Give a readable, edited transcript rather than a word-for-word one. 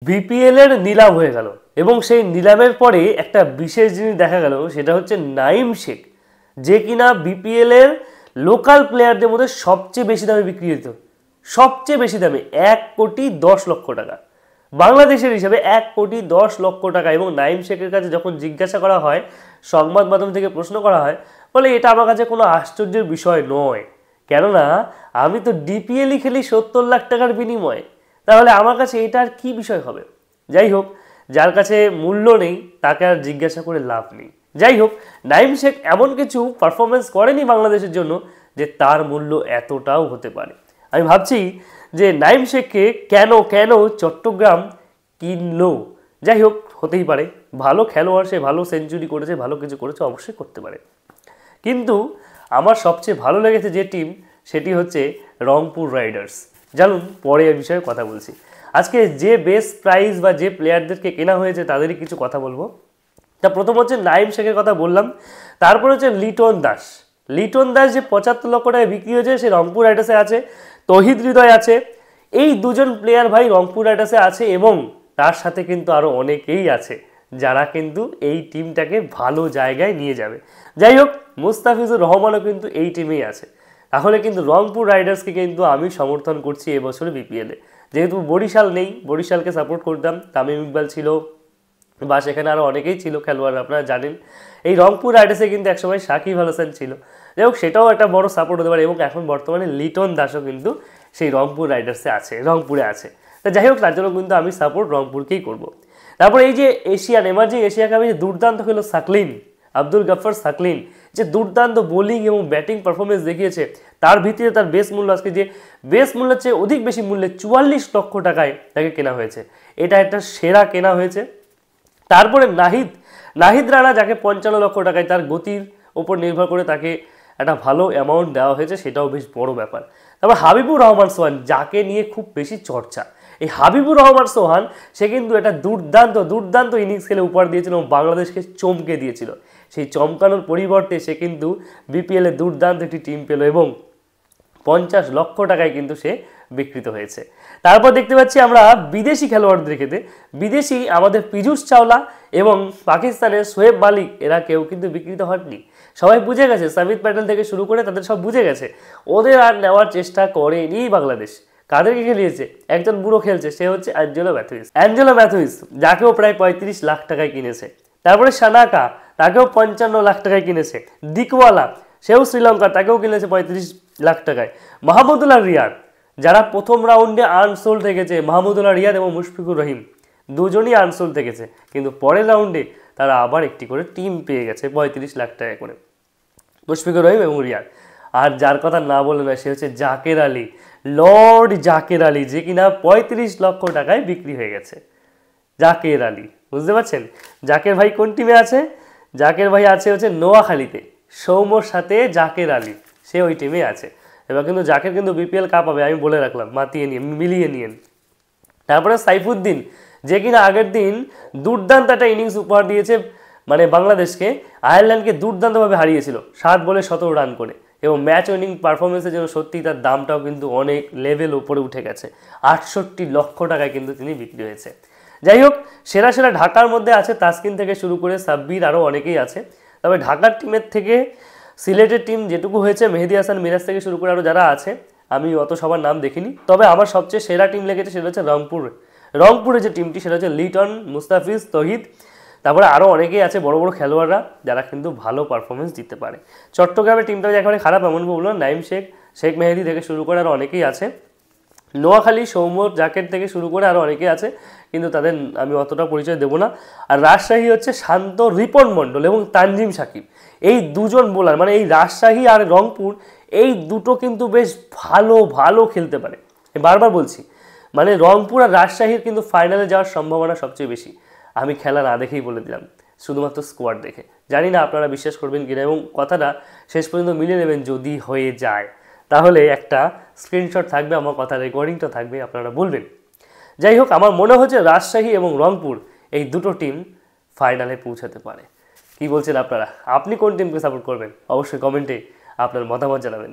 BPL এর নিলাম হয়ে গেল এবং সেই নিলামের পরে একটা বিশেষ জিনিস দেখা গেল, সেটা হচ্ছে নাইম শেখ, যে কিনা বিপিএল এর লোকাল প্লেয়ারদের মধ্যে সবচেয়ে বেশি দামে বিক্রি হতো, সবচেয়ে বেশি দামে 1,10,00,000 টাকা, বাংলাদেশের হিসাবে 1,10,00,000 টাকা। এবং নাইম শেখের কাছে যখন জিজ্ঞাসা করা হয়, সংবাদ মাধ্যম থেকে প্রশ্ন করা হয়, বলে এটা আমার কাছে কোনো আশ্চর্যের বিষয় নয়, কেননা আমি তো ডিপিএলই খেলি 70 লাখ টাকার বিনিময়ে, তাহলে আমার কাছে এটা আর কী বিষয় হবে। যাই হোক, যার কাছে মূল্য নেই তাকে আর জিজ্ঞাসা করে লাভ নেই। যাই হোক, নাইম শেখ এমন কিছু পারফরমেন্স করেনি বাংলাদেশের জন্য যে তার মূল্য এতটাও হতে পারে। আমি ভাবছি যে নাইম শেখকে কেন চট্টগ্রাম কিনলো। যাই হোক, হতেই পারে, ভালো খেলোয়াড়, সে ভালো সেঞ্চুরি করেছে, ভালো কিছু করেছে, অবশ্যই করতে পারে। কিন্তু আমার সবচেয়ে ভালো লেগেছে যে টিম, সেটি হচ্ছে রংপুর রাইডার্স। জানুন, পরে এ বিষয়ে কথা বলছি। আজকে যে বেস্ট প্রাইস বা যে প্লেয়ারদেরকে কেনা হয়েছে তাদেরই কিছু কথা বলবো। তা প্রথম হচ্ছে নাইম শেখের কথা বললাম, তারপর হচ্ছে লিটন দাস। লিটন দাস যে 75 লক্ষ টাকায় বিক্রি হয়েছে, সে রংপুর রাইডার্সে আছে। তহিদ হৃদয় আছে। এই দুজন প্লেয়ার ভাই রংপুর রাইডার্সে আছে এবং তার সাথে কিন্তু আরও অনেকেই আছে যারা কিন্তু এই টিমটাকে ভালো জায়গায় নিয়ে যাবে। যাই হোক, মুস্তাফিজুর রহমানও কিন্তু এই টিমেই আছে। তাহলে কিন্তু রংপুর রাইডার্সকে কিন্তু আমি সমর্থন করছি এবছরে বিপিএলে। যেহেতু বরিশাল নেই, বরিশালকে সাপোর্ট করতাম, তামিম ইকবাল ছিল বা সেখানে আরও অনেকেই ছিল খেলোয়াড়, আপনারা জানেন। এই রংপুর রাইডার্সে কিন্তু একসময় সাকিব আল হাসান ছিল। যাই হোক, সেটাও একটা বড় সাপোর্ট হতে পারে এবং এখন বর্তমানে লিটন দাসও কিন্তু সেই রংপুর রাইডার্সে আছে, রংপুরে আছে। তা যাই হোক, তার জন্য কিন্তু আমি সাপোর্ট রংপুরকেই করব। তারপর এই যে এশিয়ান এমার্জিং এশিয়া কাপে যে দুর্দান্ত খেলো সাকলিন, আব্দুল গাফফার সাকলিন, যে দুর্দান্ত বোলিং এবং ব্যাটিং পারফরমেন্স দেখিয়েছে, তার ভিত্তিতে তার বেস মূল্য আজকে যে বেস মূল্যের চেয়ে অধিক বেশি মূল্যে 44 লক্ষ টাকায় তাকে কেনা হয়েছে। এটা একটা সেরা কেনা হয়েছে। তারপরে নাহিদ রানা, যাকে 55 লক্ষ টাকায় তার গতির ওপর নির্ভর করে তাকে একটা ভালো অ্যামাউন্ট দেওয়া হয়েছে, সেটাও বেশ বড় ব্যাপার। তারপর হাবিবুর রহমান সোহান, যাকে নিয়ে খুব বেশি চর্চা। এই হাবিবুর রহমান সোহান, সে কিন্তু একটা দুর্দান্ত ইনিংস খেলে উপহার দিয়েছিল এবং বাংলাদেশকে চমকে দিয়েছিল। সেই চমকানোর পরিবর্তে সে কিন্তু বিপিএলে দুর্দান্ত একটি টিম পেল এবং 50 লক্ষ টাকায় কিন্তু সে বিক্রিত হয়েছে। তারপর দেখতে পাচ্ছি আমরা বিদেশি খেলোয়াড়দের ক্ষেত্রে, বিদেশি আমাদের পীযূষ চাওলা এবং পাকিস্তানের শোয়েব মালিক, এরা কেউ কিন্তু বিক্রিত হননি। সবাই বুঝে গেছে, সামিত প্যাটেল থেকে শুরু করে তাদের সব বুঝে গেছে, ওদের আর নেওয়ার চেষ্টা করেনি বাংলাদেশ। কাদেরকে খেলিয়েছে? একজন বুড়ো খেলছে, সে হচ্ছে অ্যাঞ্জেলো ম্যাথুইস, যাকেও প্রায় 35 লাখ টাকায় কিনেছে। তারপরে সানাকা, তাকেও 55 লাখ টাকায় কিনেছে। দিকওয়ালা, সেও শ্রীলঙ্কার, তাকেও কিনেছে 35 লাখ টাকায়। মাহমুদুল্লাহ রিয়াদ, যারা প্রথম রাউন্ডে আনসোল্ড থেকেছে, মাহমুদুল্লাহ রিয়াদ এবং মুশফিকুর রহিম দুজনই আনসোল্ড থেকেছে, কিন্তু পরের রাউন্ডে তারা আবার একটি করে টিম পেয়ে গেছে 35 লাখ টাকা করে, মুশফিকুর রহিম এবং রিয়াদ। আর যার কথা না বলে না, সে হচ্ছে জাকের আলী, লর্ড জাকের আলী, যে কিনা 35 লক্ষ টাকায় বিক্রি হয়ে গেছে। জাকের আলী, বুঝতে পারছেন? জাকের ভাই কোন টিমে আছে? জাকের ভাই আছে হচ্ছে নোয়াখালীতে, সৌম্যর সাথে জাকের আলী, সে ওই টিমে আছে। এবার কিন্তু জাকের কিন্তু বিপিএল কাপ হবে, আমি বলে রাখলাম, মিলিয়ে নিয়েন। তারপরে সাইফুদ্দিন, যে কিনা আগের দিন দুর্দান্ত একটা ইনিংস উপহার দিয়েছে, মানে বাংলাদেশকে, আয়ারল্যান্ডকে দুর্দান্তভাবে হারিয়েছিল 7 বলে 17 রান করে, এবং ম্যাচ উইনিং পারফরমেন্সের জন্য সত্যি তার দামটাও কিন্তু অনেক লেভেল উপরে উঠে গেছে। 68 লক্ষ টাকায় কিন্তু তিনি বিক্রি হয়েছে। যাই হোক, সেরা ঢাকার মধ্যে আছে তাসকিন থেকে শুরু করে সাব্বির, আরও অনেকেই আছে। তবে ঢাকার টিমের থেকে সিলেটের টিম যেটুকু হয়েছে, মেহেদি হাসান মিরাজ থেকে শুরু করে আরও যারা আছে, আমি অত সবার নাম দেখিনি। তবে আমার সবচেয়ে সেরা টিম লেগেছে সেটা হচ্ছে রংপুরের যে টিমটি, সেটা হচ্ছে লিটন, মুস্তাফিজ, তহিদ, তারপরে আরও অনেকেই আছে বড় বড় খেলোয়াড়রা যারা কিন্তু ভালো পারফরমেন্স দিতে পারে। চট্টগ্রামের টিমটা যে একেবারে খারাপ এমন বলবো, নাইম শেখ মেহেদি থেকে শুরু করে আরও অনেকেই আছে। নোয়াখালী, সৌম্য, জাকের থেকে শুরু করে আরও অনেকেই আছে, কিন্তু তাদের আমি অতটা পরিচয় দেবো না। আর রাজশাহী হচ্ছে শান্ত, রিপন মণ্ডল এবং তানজিম সাকিব, এই দুজন বোলার, মানে এই রাজশাহী আর রংপুর, এই দুটো কিন্তু বেশ ভালো খেলতে পারে। বারবার বলছি, মানে রংপুর আর রাজশাহীর কিন্তু ফাইনালে যাওয়ার সম্ভাবনা সবচেয়ে বেশি। আমি খেলা না দেখেই বলে দিলাম, শুধুমাত্র স্কোয়াড দেখে। জানি না আপনারা বিশ্বাস করবেন কিনা, এবং কথাটা শেষ পর্যন্ত মিলিয়ে নেবেন। যদি হয়ে যায় তাহলে একটা স্ক্রিনশট থাকবে, আমার কথা রেকর্ডিংটা থাকবে, আপনারা বলবেন। যাই হোক, আমার মনে হচ্ছে রাজশাহী এবং রংপুর এই দুটো টিম ফাইনালে পৌঁছাতে পারে। কি বলছেন আপনারা? আপনি কোন টিমকে সাপোর্ট করবেন? অবশ্যই কমেন্টে আপনার মতামত জানাবেন।